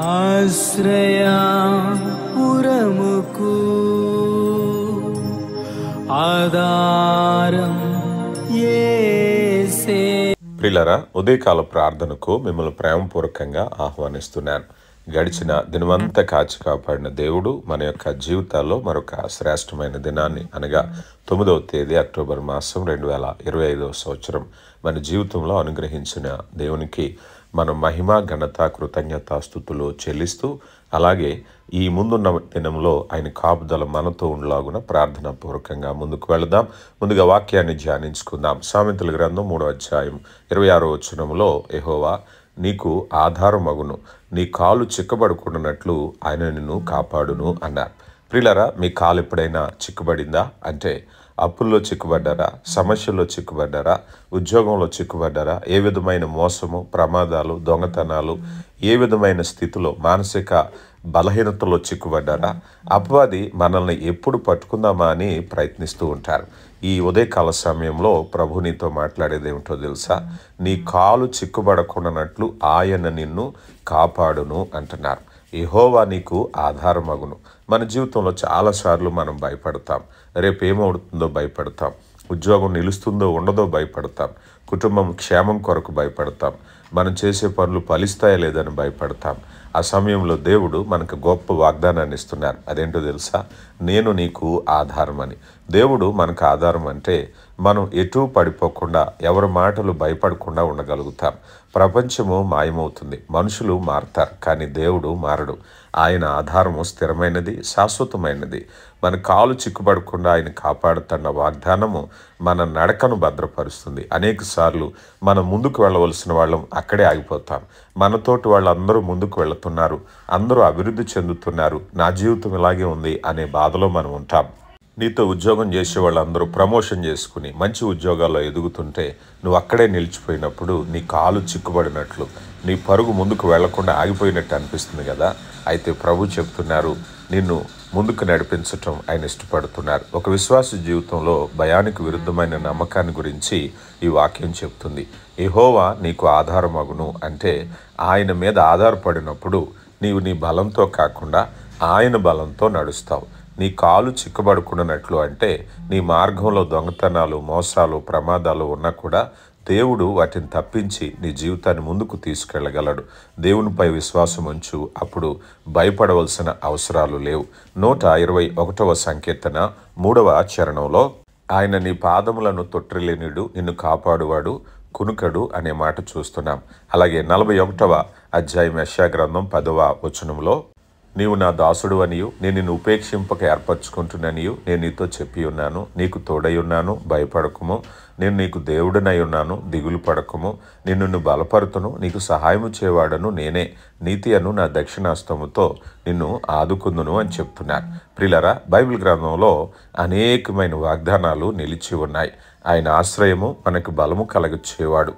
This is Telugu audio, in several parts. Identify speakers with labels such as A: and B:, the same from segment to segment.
A: ఆశ్రయపురముకు ఆధారం యేసే.
B: ప్రియులారా, ఉదయకాల ప్రార్థనకు మిమ్మల్ని ప్రేమపూర్వకంగా ఆహ్వానిస్తున్నాను. గడిచిన దినమంతా కాచి కాపాడిన దేవుడు మన యొక్క జీవితాల్లో మరొక శ్రేష్టమైన దినాన్ని అనగా 9వ తేదీ అక్టోబర్ మాసం 2025వ సంవత్సరం మన జీవితంలో అనుగ్రహించిన దేవునికి మనం మహిమ ఘనత కృతజ్ఞతాస్తుతులు చెల్లిస్తూ, అలాగే ఈ ముందున్న దినంలో ఆయన కాపుదల మనతో ఉండలాగున ప్రార్థన పూర్వకంగా ముందుకు వెళదాం. ముందుగా వాక్యాన్ని ధ్యానించుకుందాం. సామెతల గ్రంథం 3వ అధ్యాయం 26వ వచనంలో, యెహోవా నీకు ఆధారమగును, నీ కాలు చిక్కబడుకున్నట్లు ఆయన నిన్ను కాపాడును అన్నారు. ప్రియులారా, మీ కాలు ఎప్పుడైనా చిక్కుబడిందా? అంటే అప్పుల్లో చిక్కుబడ్డారా, సమస్యల్లో చిక్కుబడ్డారా, ఉద్యోగంలో చిక్కుబడ్డారా, ఏ విధమైన మోసము, ప్రమాదాలు, దొంగతనాలు, ఏ విధమైన స్థితిలో మానసిక బలహీనతలో చిక్కుబడ్డారా? అపవాది మనల్ని ఎప్పుడు పట్టుకుందామా అని ప్రయత్నిస్తూ ఉంటారు. ఈ ఉదయకాల సమయంలో ప్రభు నీతో మాట్లాడేది ఏమిటో తెలుసా? నీ కాలు చిక్కుబడకుండానట్లు ఆయన నిన్ను కాపాడును అంటున్నారు. యెహోవా నీకు ఆధారమగును. మన జీవితంలో చాలాసార్లు మనం భయపడతాం. రేపు ఏమవుతుందో భయపడతాం. ఉద్యోగం నిలుస్తుందో ఉండదో భయపడతాం. కుటుంబం క్షేమం కొరకు భయపడతాం. మనం చేసే పనులు ఫలిస్తాయా లేదని భయపడతాం. ఆ సమయంలో దేవుడు మనకు గొప్ప వాగ్దానాన్ని ఇస్తున్నారు. అదేంటో తెలుసా? నేను నీకు ఆధారం అని. దేవుడు మనకు ఆధారం అంటే మనం ఎటూ పడిపోకుండా, ఎవరి మాటలు భయపడకుండా ఉండగలుగుతాం. ప్రపంచము మాయమవుతుంది, మనుషులు మారతారు, కానీ దేవుడు మారడు. ఆయన ఆధారము స్థిరమైనది, శాశ్వతమైనది. మన కాలు చిక్కుపడకుండా ఆయన కాపాడుతున్న వాగ్దానము మన నడకను భద్రపరుస్తుంది. అనేక సార్లు మనం ముందుకు వెళ్ళవలసిన వాళ్ళం అక్కడే ఆగిపోతాం. మనతోటి వాళ్ళందరూ ముందుకు వెళుతున్నారు, అందరూ అభివృద్ధి చెందుతున్నారు, నా జీవితం ఇలాగే ఉంది అనే బాధలో మనం ఉంటాం. నీతో ఉద్యోగం చేసే వాళ్ళందరూ ప్రమోషన్ చేసుకుని మంచి ఉద్యోగాల్లో ఎదుగుతుంటే నువ్వు అక్కడే నిలిచిపోయినప్పుడు నీ కాలు చిక్కుబడినట్లు, నీ పరుగు ముందుకు వెళ్లకుండా ఆగిపోయినట్టు అనిపిస్తుంది కదా. అయితే ప్రభు చెప్తున్నారు, నిన్ను ముందుకు నడిపించటం ఆయన ఇష్టపడుతున్నారు. ఒక విశ్వాస జీవితంలో భయానికి విరుద్ధమైన నమ్మకాన్ని గురించి ఈ వాక్యం చెప్తుంది. యెహోవా నీకు ఆధారమగును అంటే ఆయన మీద ఆధారపడినప్పుడు నీవు నీ బలంతో కాకుండా ఆయన బలంతో నడుస్తావు. నీ కాలు చిక్కబడుకున్నట్లు అంటే నీ మార్గంలో దొంగతనాలు, మోసాలు, ప్రమాదాలు ఉన్నా కూడా దేవుడు వాటిని తప్పించి నీ జీవితాన్ని ముందుకు తీసుకెళ్ళగలడు. దేవునిపై విశ్వాసం ఉంచు, అప్పుడు భయపడవలసిన అవసరాలు లేవు. 121వ సంకీర్తన 3వ చరణంలో ఆయన నీ పాదములను తొట్టిలేనిడు, నిన్ను కాపాడువాడు, కునుకడు అనే మాట చూస్తున్నాం. అలాగే 41వ అధ్యాయం యెషయా గ్రంథం 10వ వచనంలో, నీవు నా దాసుడు అనియు, నేను నిన్ను ఉపేక్షింపక ఏర్పరచుకుంటున్నానియు నేను నీతో చెప్పి ఉన్నాను, నీకు తోడై ఉన్నాను, భయపడకుము, నేను నీకు దేవుడినై ఉన్నాను, దిగులు పడకుము, నిన్ను బలపరుతును, నీకు సహాయము చేయవాడను నేనే, నీతి అను నా దక్షిణాస్తముతో నిన్ను ఆదుకుందును అని చెప్తున్నారు. ప్రియులారా, బైబిల్ గ్రంథంలో అనేకమైన వాగ్దానాలు నిలిచి ఉన్నాయి. ఆయన ఆశ్రయము మనకు బలము కలగచేవాడు.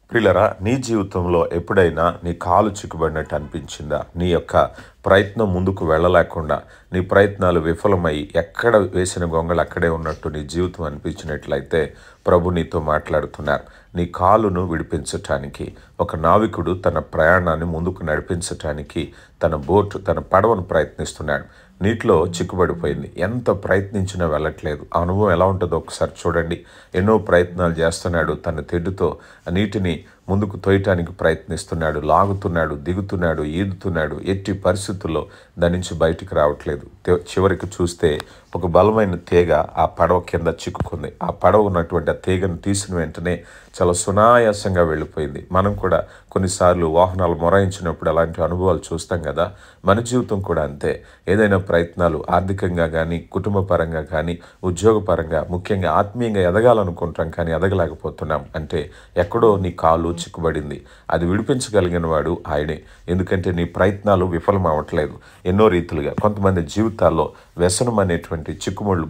B: ప్రియులారా, నీ జీవితంలో ఎప్పుడైనా నీ కాలు చిక్కుబడినట్టు అనిపించిందా? నీ యొక్క ప్రయత్నం ముందుకు వెళ్ళలేకుండా, నీ ప్రయత్నాలు విఫలమై ఎక్కడ వేసిన గొంగళి అక్కడే ఉన్నట్టు నీ జీవితం అనిపించినట్లయితే ప్రభు నీతో మాట్లాడుతున్నారు. నీ కాలును విడిపించటానికి, ఒక నావికుడు తన ప్రయాణాన్ని ముందుకు నడిపించటానికి తన పడవను ప్రయత్నిస్తున్నాడు. నీటిలో చిక్కుబడిపోయింది. ఎంత ప్రయత్నించినా వెళ్ళట్లేదు. ఆ అనుభవం ఎలా ఉంటుందో ఒకసారి చూడండి. ఎన్నో ప్రయత్నాలు చేస్తున్నాడు. తన తెడ్డుతో ఆ నీటిని ముందుకు తోయటానికి ప్రయత్నిస్తున్నాడు, లాగుతున్నాడు, దిగుతున్నాడు, ఈదుతున్నాడు. ఎట్టి పరిస్థితుల్లో దాని నుంచి బయటికి రావట్లేదు. చివరికి చూస్తే ఒక బలమైన తీగ ఆ పడవ కింద చిక్కుకుంది. ఆ పడవ ఉన్నటువంటి ఆ తీగను తీసిన వెంటనే చాలా సునాయాసంగా వెళ్ళిపోయింది. మనం కూడా కొన్నిసార్లు వాహనాలు మొరాయించినప్పుడు అలాంటి అనుభవాలు చూస్తాం కదా. మన జీవితం కూడా అంతే. ఏదైనా ప్రయత్నాలు ఆర్థికంగా కానీ, కుటుంబ పరంగా కానీ, ఉద్యోగపరంగా, ముఖ్యంగా ఆత్మీయంగా ఎదగాలనుకుంటాం, కానీ ఎదగలేకపోతున్నాం. అంటే ఎక్కడో నీ కాలు చిక్కుబడింది. అది విడిపించగలిగిన వాడు ఆయనే. ఎందుకంటే నీ ప్రయత్నాలు విఫలం అవ్వట్లేదు. ఎన్నో రీతులుగా కొంతమంది జీవితాల్లో వ్యసనం అనేటువంటి చిక్కుముళ్ళు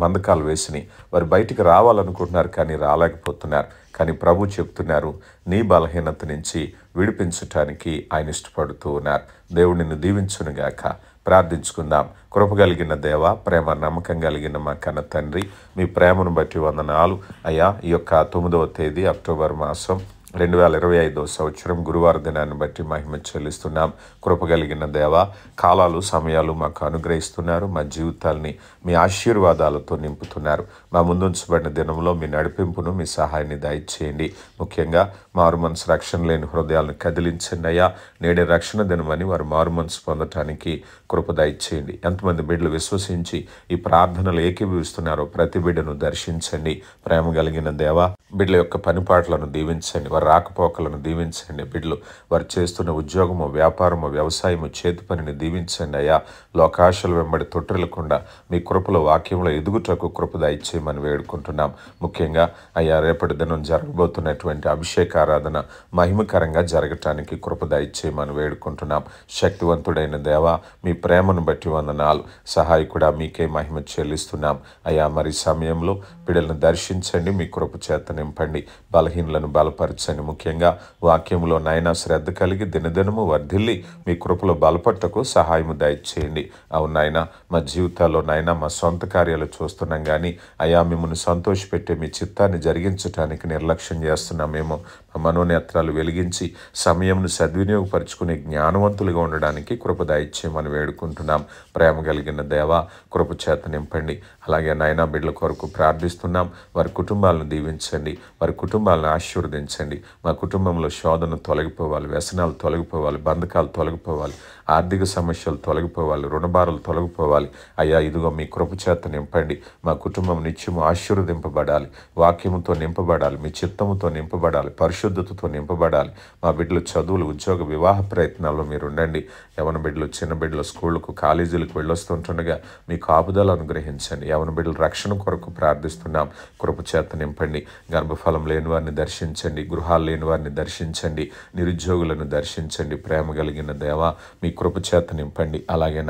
B: బంధకాలు వేసిని వారు బయటికి రావాలనుకుంటున్నారు, కానీ రాలేకపోతున్నారు. కానీ ప్రభు చెప్తున్నారు, నీ బలహీనత నుంచి విడిపించటానికి ఆయన ఇష్టపడుతూ ఉన్నారు. దేవుడు నిన్ను దీవించునుగాక. ప్రార్థించుకుందాం. కృప కలిగిన దేవ, ప్రేమ నమ్మకం కలిగిన మా కన్న తండ్రి, మీ ప్రేమను బట్టి వందనాలు అయ్యా. ఈ యొక్క 9వ తేదీ అక్టోబర్ మాసం 2025 సంవత్సరం గురువారం దినాన్ని బట్టి మహిమ చెల్లిస్తున్నాం. కృపగలిగిన దేవ, కాలాలు సమయాలు మాకు అనుగ్రహిస్తున్నారు. మా జీవితాల్ని మీ ఆశీర్వాదాలతో నింపుతున్నారు. మా ముందుంచబడిన దినంలో మీ నడిపింపును, మీ సహాయాన్ని దయచేయండి. ముఖ్యంగా మారు మనసు రక్షణ లేని హృదయాలను కదిలించండి అయ్యా. నేడే రక్షణ దినమని వారు మారు మనసు పొందటానికి కృప దయచేయండి. ఎంతమంది బిడ్డలు విశ్వసించి ఈ ప్రార్థనలు ఏకీభవిస్తున్నారో ప్రతి బిడ్డను దర్శించండి. ప్రేమ కలిగిన దేవ, బిడ్డల యొక్క పనిపాట్లను దీవించండి. వారి రాకపోకలను దీవించండి. బిడ్డలు వారు చేస్తున్న ఉద్యోగము, వ్యాపారము, వ్యవసాయము, చేతి పనిని దీవించండి అయ్యా. లోకాశలు వెంబడి తొట్టిల్లకుండా మీ కృపలో వాక్యంలో ఎదుగుటకు కృప దయచేయమని వేడుకుంటున్నాం. ముఖ్యంగా అయ్యా, రేపటి దినం జరగబోతున్నటువంటి అభిషేకారాధన మహిమకరంగా జరగటానికి కృప దయచేయమని వేడుకుంటున్నాం. శక్తివంతుడైన దేవ, మీ ప్రేమను బట్టి వందనాలు. సహాయకుడా, మీకే మహిమ చెల్లిస్తున్నాం అయ్యా. మరి సమయంలో బిడ్డలను దర్శించండి, మీ కృప చేత నింపండి, బలహీనులను బలపరచండి. ముఖ్యంగా వాక్యంలో నైనా శ్రద్ధ కలిగి దినదినము వర్ధిల్లి మీ కృపలో బలపట్టకు సహాయము దయచేయండి. అవునాయన, మా జీవితాల్లో నైనా మా సొంత కార్యాలు చూస్తున్నాం కానీ అయా, మిమ్మల్ని సంతోషపెట్టే మీ చిత్తాన్ని జరిగించడానికి నిర్లక్ష్యం చేస్తున్నామేమో. మా మనోనేత్రాలు వెలిగించి సమయంను సద్వినియోగపరుచుకునే జ్ఞానవంతులుగా ఉండడానికి కృప దయచేయమని వేడుకుంటున్నాం. ప్రేమ కలిగిన దేవ, కృప చేత నింపండి. అలాగే నాయనా, బిడ్డల కొరకు ప్రార్థిస్తున్నాం. వారి కుటుంబాలను దీవించండి, వారి కుటుంబాలను ఆశీర్వదించండి. మా కుటుంబంలో శోధన తొలగిపోవాలి, వ్యసనాలు తొలగిపోవాలి, బంధకాలు తొలగిపోవాలి, ఆర్థిక సమస్యలు తొలగిపోవాలి, రుణభారాలు తొలగిపోవాలి. అయ్యా, ఇదిగో మీ కృప చేత నింపండి. మా కుటుంబం నిత్యము ఆశీర్వదింపబడాలి, వాక్యముతో నింపబడాలి, మీ చిత్తముతో నింపబడాలి, పరిశుద్ధతతో నింపబడాలి. మా బిడ్డలు చదువులు, ఉద్యోగ, వివాహ ప్రయత్నాల్లో మీరు ఉండండి. యవన బిడ్డలు, చిన్న బిడ్డలు స్కూళ్ళకు, కాలేజీలకు వెళ్ళొస్తుంటుండగా మీ కాపుదలు అనుగ్రహించండి. యవన బిడ్డలు రక్షణ కొరకు ప్రార్థిస్తున్నాం. కృప చేత నింపండి. గర్భఫలం లేని వారిని దర్శించండి, గృహాలు లేని వారిని దర్శించండి, నిరుద్యోగులను దర్శించండి. ప్రేమ కలిగిన దేవా, మీ కృప చేత నింపండి. అలాగే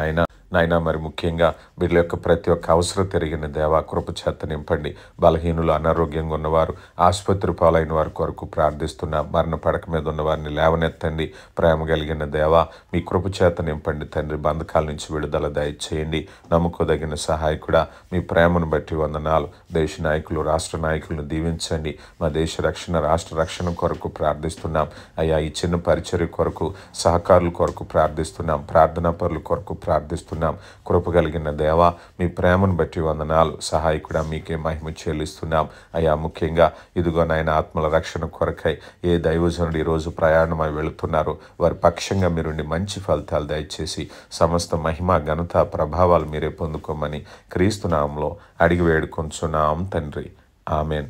B: నాయనా, మరి ముఖ్యంగా బిడ్డల యొక్క ప్రతి ఒక్క అవసరం తిరిగిన దేవా, కృప చేత నింపండి. బలహీనులు, అనారోగ్యంగా ఉన్నవారు, ఆసుపత్రి పాలైన వారి కొరకు ప్రార్థిస్తున్నా. మరణ పడక మీద ఉన్న వారిని లేవనెత్తండి. ప్రేమ కలిగిన దేవా, మీ కృప చేత నింపండి తండ్రి. బంధకాల నుంచి విడుదల దయచేయండి. నమ్ముకోదగిన సహాయకుడా, మీ ప్రేమను బట్టి వందనాలు. దేశ నాయకులు, రాష్ట్ర నాయకులను దీవించండి. మా దేశ రక్షణ, రాష్ట్ర రక్షణ కొరకు ప్రార్థిస్తున్నాం అయ్యా. ఈ చిన్న పరిచర్య కొరకు, సహకారుల కొరకు ప్రార్థిస్తున్నాం. ప్రార్థనా పరుల కొరకు ప్రార్థిస్తున్నాం. కృప కలిగిన దేవా, మీ ప్రేమను బట్టి వందనాలు. సహాయకుడా, మీకే మహిమ చెల్లిస్తున్నాం అయ్యా. ముఖ్యంగా ఇదిగో నాయన, ఆత్మల రక్షణ కొరకై ఏ దైవజనుడు ఈరోజు ప్రయాణమై వెళుతున్నారో వారి పక్షంగా మీరుండి మంచి ఫలితాలు దయచేసి సమస్త మహిమ, ఘనత, ప్రభావాలు మీరే పొందుకోమని క్రీస్తు నామములో అడిగి వేడుకొంచున్నాం తండ్రి. ఆమెన్.